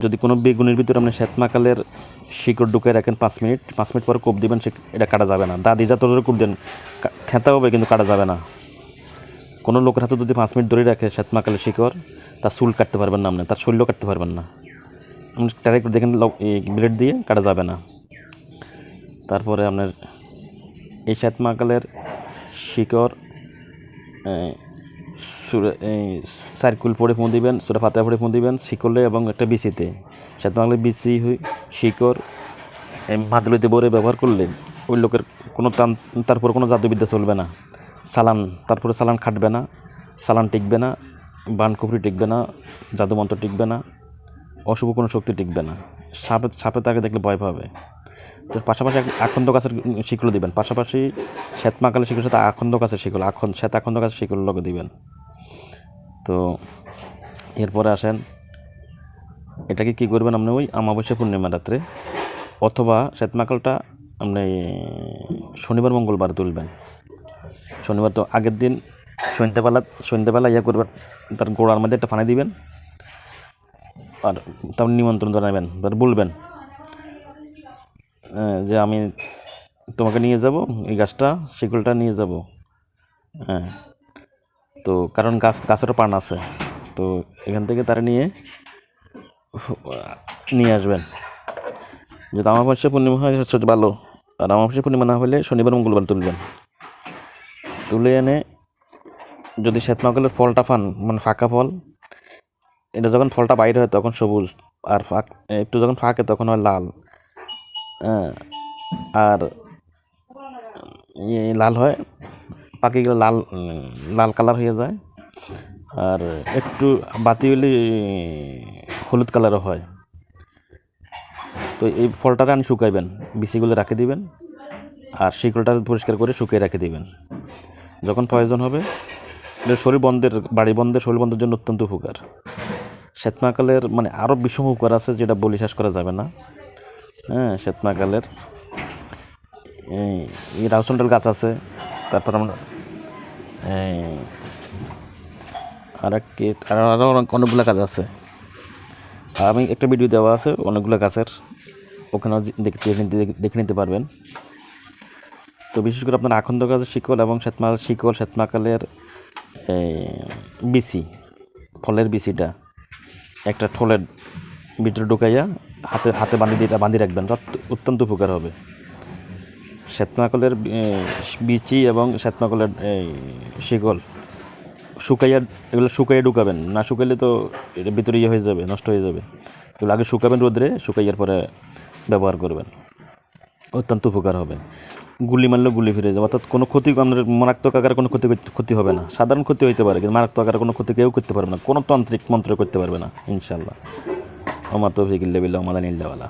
যদি কোনো বেগুনের ভিতরে আপনি শ্বেতমাকালের শিকড় ঢুকে রাখেন 5 মিনিট পরে কোপ দিবেন, এটা কাটা যাবে না। দাদি যা তোর কোপ দেন থেঁতা হবে, কিন্তু কাটা যাবে না। কোনো লোকের হাতে যদি 5 মিনিট ধরে রাখে শ্বেতমাকালের শিকড়, তার চুল কাটতে পারবেন না, আপনি তার শরীরও কাটতে পারবেন না। আপনি ডাইরেক্ট দেখেন ব্লেড দিয়ে কাটা যাবে না। তারপরে আপনার এই শ্বেতমাকালের শিকড় সার্কুল পরে ফোন দিবেন, সুরা ফাতে পরে ফোন দিবেন শিকলে এবং একটা বিচিতে। শ্বেতমাকালের বিচি শিকড় মাদুলিতে ভরে ব্যবহার করলে ওই লোকের কোনো তারপর কোনো জাদুবিদ্যা চলবে না। তারপরে চালান খাটবে না, চালান টিকবে না, বানকুফরি টিকবে না, জাদুমন্ত্র টিকবে না, অশুভ কোনো শক্তি টিকবে না। সাপে তাকে দেখলে ভয় পাবে। তো পাশাপাশি আখন্দ গাছের শিকড় দিবেন, পাশাপাশি শ্বেতমাকালের শিকড়ের সাথে আখন্দ গাছের শিকড়, আখন্দ গাছের শিকড় লগে দিবেন। তো এরপরে আসেন, এটাকে কী করবেন আপনি ওই অমাবস্যা পূর্ণিমা রাত্রে, অথবা শ্বেতমাকালটা আপনি শনিবার মঙ্গলবার তুলবেন। শনিবার তো আগের দিন সন্ধ্যেবেলা ইয়ে করবেন, তার গোড়ার মধ্যে একটা পানি দিবেন, আর তারপর নিমন্ত্রণ জানাবেন, বলবেন যে আমি তোমাকে নিয়ে যাব, এই গাছটা শিকলটা নিয়ে যাব। হ্যাঁ, তো কারণ গাছেরও পান আছে, তো এখান থেকে তারা নিয়ে আসবেন। যদি অমাবস্যা পূর্ণিমা হয় সবচেয়ে ভালো, আর অমাবস্যা পূর্ণিমা না হলে শনিবার মঙ্গলবার তুলবেন। তুলে এনে যদি শ্বেতমাকালের ফলটা পান, মানে ফাঁকা ফল, এটা যখন ফলটা বাইরে হয় তখন সবুজ, আর একটু যখন ফাঁকে তখন হয় লাল। আর লাল হয়, পাকে গেলে লাল কালার হয়ে যায়, আর একটু বাতি হলে হলুদ কালারও হয়। তো এই ফলটাকে আনি শুকাইবেন, বিচিগুলো রেখে দিবেন, আর শিকড়টা পরিষ্কার করে শুকিয়ে রেখে দিবেন। যখন প্রয়োজন হবে, এটা বাড়ি বন্ধের শরীর বন্ধের জন্য অত্যন্ত উপকার। শ্বেতমাকালের মানে আরও বিষম উপকার আছে, যেটা বলি শেষ করা যাবে না। হ্যাঁ, শ্বেতমাকালের এই রাউসন্ডাল গাছ আছে, তারপর আমরা আরও অনেকগুলো গাছ আছে। আমি একটা ভিডিও দেওয়া আছে অনেকগুলো গাছের, ওখানেও দেখে নিতে পারবেন। তো বিশেষ করে আপনার আখন্দ গাছের শিকল এবং শ্বেতমাকালের বিচি, ফলের বিচিটা একটা ঠোলের ভিতরে ঢুকাইয়া হাতে বাঁধি রাখবেন, অত্যন্ত উপকার হবে। শ্বেতমাকালের বিচি এবং শ্বেতমাকালের শিকল এগুলো শুকাইয়া ঢুকাবেন, না শুকাইলে তো এটা ভিতরে হয়ে যাবে, নষ্ট হয়ে যাবে। এগুলো আগে শুকাবেন রোদ্রে, শুকাইয়ার পরে ব্যবহার করবেন, অত্যন্ত উপকার হবে। গুলি মারলেও গুলি ফিরে যাবে, অর্থাৎ কোনো ক্ষতি, আমাদের মারাত্মক আকারে কোনো ক্ষতি হবে না। সাধারণ ক্ষতি হইতে পারে, কিন্তু মারাত্মক আকারে কোনো ক্ষতি কেউ করতে পারবে না, কোনো তান্ত্রিক মন্ত্র করতে পারবে না ইনশাআল্লাহ। আমার তৌফিক ইল্লা বিল্লাহ, আমাদান ইল্লাওয়ালা।